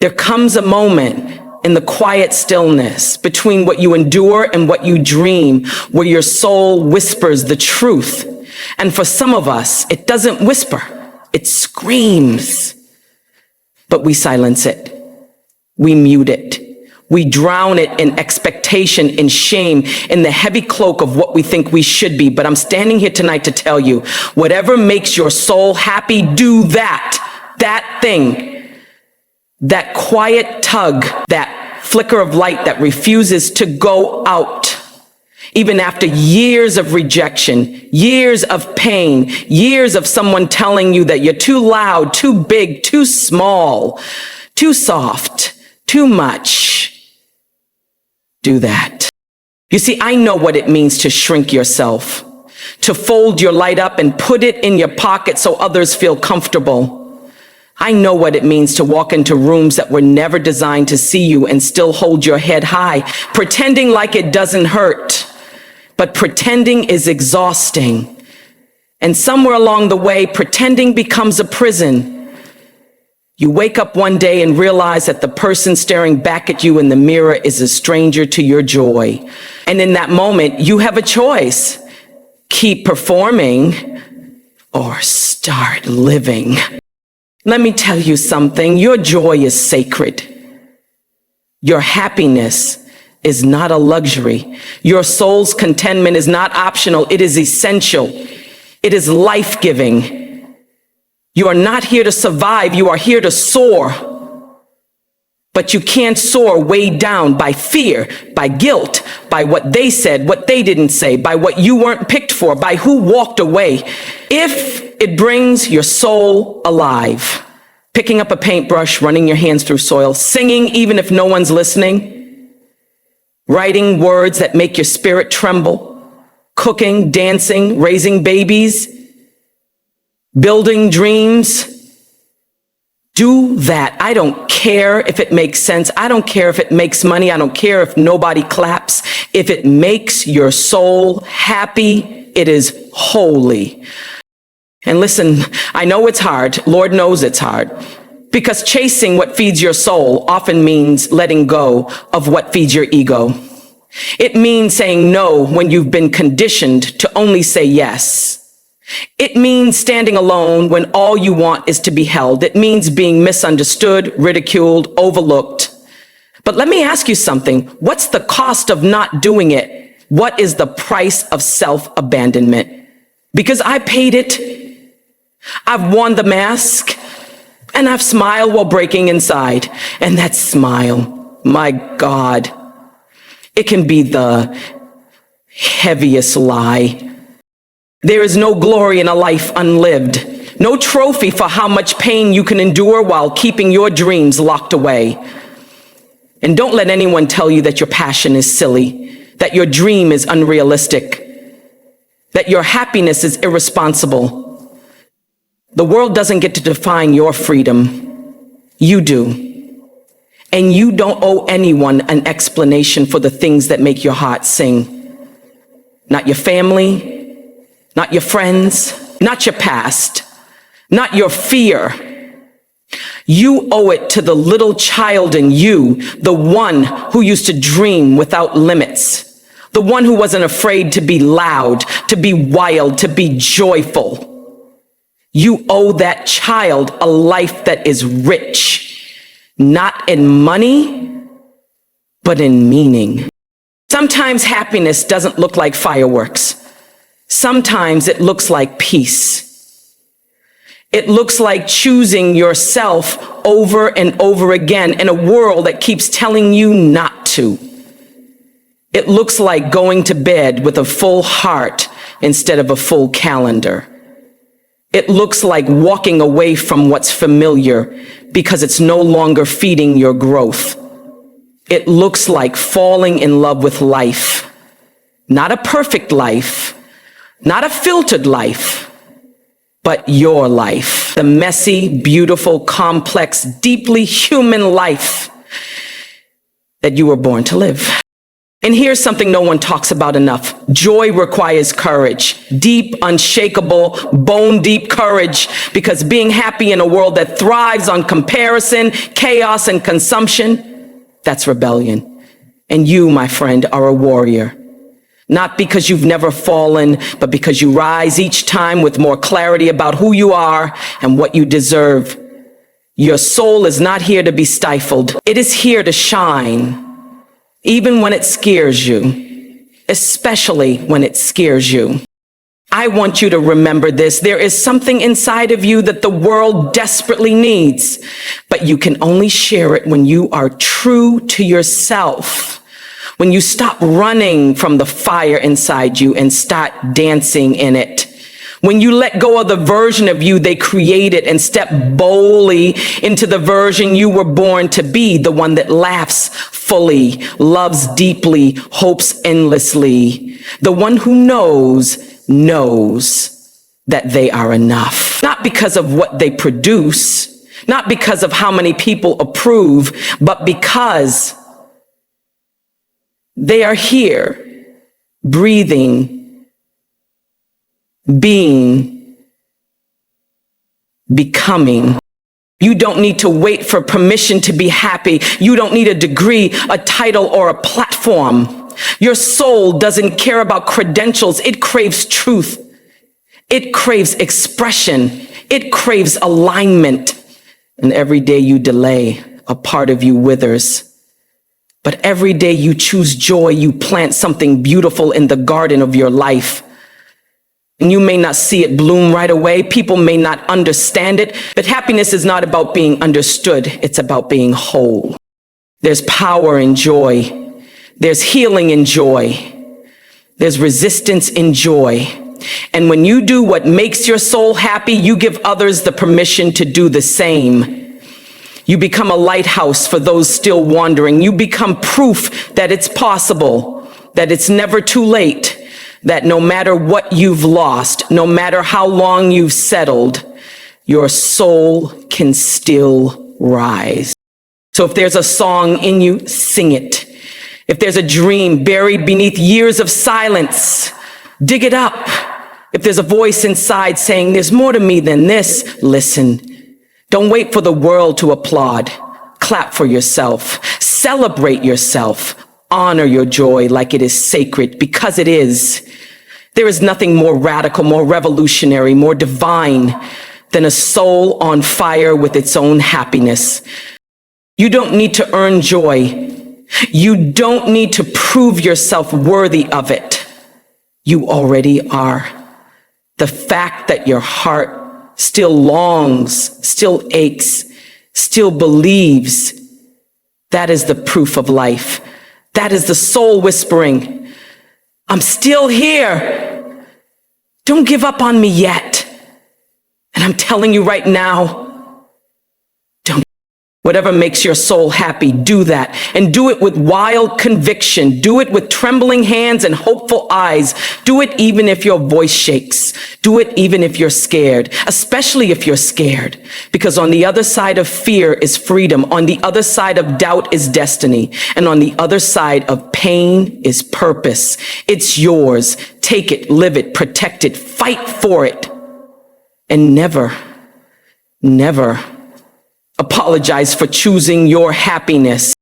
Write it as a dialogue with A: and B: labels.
A: There comes a moment in the quiet stillness between what you endure and what you dream, where your soul whispers the truth. And for some of us, it doesn't whisper, it screams. But we silence it. We mute it. We drown it in expectation, in shame, in the heavy cloak of what we think we should be. But I'm standing here tonight to tell you, whatever makes your soul happy, do that thing. That quiet tug, that flicker of light that refuses to go out. Even after years of rejection, years of pain, years of someone telling you that you're too loud, too big, too small, too soft, too much. Do that. You see, I know what it means to shrink yourself, to fold your light up and put it in your pocket so others feel comfortable. I know what it means to walk into rooms that were never designed to see you and still hold your head high, pretending like it doesn't hurt. But pretending is exhausting. And somewhere along the way, pretending becomes a prison. You wake up one day and realize that the person staring back at you in the mirror is a stranger to your joy. And in that moment, you have a choice. Keep performing or start living. Let me tell you something. Your joy is sacred. Your happiness is not a luxury. Your soul's contentment is not optional. It is essential. It is life-giving. You are not here to survive. You are here to soar. But you can't soar weighed down by fear, by guilt, by what they said, what they didn't say, by what you weren't picked for, by who walked away. If it brings your soul alive, picking up a paintbrush, running your hands through soil, singing even if no one's listening, writing words that make your spirit tremble, cooking, dancing, raising babies, building dreams. Do that. I don't care if it makes sense. I don't care if it makes money. I don't care if nobody claps. If it makes your soul happy, it is holy. And listen, I know it's hard. Lord knows it's hard. Because chasing what feeds your soul often means letting go of what feeds your ego. It means saying no when you've been conditioned to only say yes. It means standing alone when all you want is to be held. It means being misunderstood, ridiculed, overlooked. But let me ask you something. What's the cost of not doing it? What is the price of self-abandonment? Because I paid it. I've worn the mask, and I've smiled while breaking inside. And that smile, my God, it can be the heaviest lie. There is no glory in a life unlived, no trophy for how much pain you can endure while keeping your dreams locked away. And don't let anyone tell you that your passion is silly, that your dream is unrealistic, that your happiness is irresponsible. The world doesn't get to define your freedom. You do. And you don't owe anyone an explanation for the things that make your heart sing. Not your family, not your friends, not your past, not your fear. You owe it to the little child in you, the one who used to dream without limits, the one who wasn't afraid to be loud, to be wild, to be joyful. You owe that child a life that is rich, not in money, but in meaning. Sometimes happiness doesn't look like fireworks. Sometimes it looks like peace. It looks like choosing yourself over and over again in a world that keeps telling you not to. It looks like going to bed with a full heart instead of a full calendar. It looks like walking away from what's familiar because it's no longer feeding your growth. It looks like falling in love with life, not a perfect life, not a filtered life, but your life, the messy, beautiful, complex, deeply human life that you were born to live. And here's something no one talks about enough. Joy requires courage, deep, unshakable, bone-deep courage, because being happy in a world that thrives on comparison, chaos, and consumption, that's rebellion. And you, my friend, are a warrior. Not because you've never fallen, but because you rise each time with more clarity about who you are and what you deserve. Your soul is not here to be stifled. It is here to shine. Even when it scares you, especially when it scares you. I want you to remember this. There is something inside of you that the world desperately needs, but you can only share it when you are true to yourself. When you stop running from the fire inside you and start dancing in it. When you let go of the version of you they created and step boldly into the version you were born to be, the one that laughs fully, loves deeply, hopes endlessly, the one who knows that they are enough. Not because of what they produce, not because of how many people approve, but because they are here, breathing, being, becoming. You don't need to wait for permission to be happy. You don't need a degree, a title, or a platform. Your soul doesn't care about credentials. It craves truth. It craves expression. It craves alignment. And every day you delay, a part of you withers. But every day you choose joy, you plant something beautiful in the garden of your life. And you may not see it bloom right away. People may not understand it, but happiness is not about being understood. It's about being whole. There's power in joy. There's healing in joy. There's resistance in joy. And when you do what makes your soul happy, you give others the permission to do the same. You become a lighthouse for those still wandering. You become proof that it's possible, that it's never too late. That no matter what you've lost, no matter how long you've settled, your soul can still rise. So if there's a song in you, sing it. If there's a dream buried beneath years of silence, dig it up. If there's a voice inside saying, there's more to me than this, listen. Don't wait for the world to applaud. Clap for yourself. Celebrate yourself. Honor your joy like it is sacred, because it is. There is nothing more radical, more revolutionary, more divine than a soul on fire with its own happiness. You don't need to earn joy. You don't need to prove yourself worthy of it. You already are. The fact that your heart still longs, still aches, still believes, that is the proof of life. That is the soul whispering, I'm still here. Don't give up on me yet. And I'm telling you right now, don't. Whatever makes your soul happy, do that. And do it with wild conviction. Do it with trembling hands and hopeful eyes. Do it even if your voice shakes. Do it even if you're scared, especially if you're scared. Because on the other side of fear is freedom. On the other side of doubt is destiny. And on the other side of pain is purpose. It's yours. Take it, live it, protect it, fight for it. And never apologize for choosing your happiness.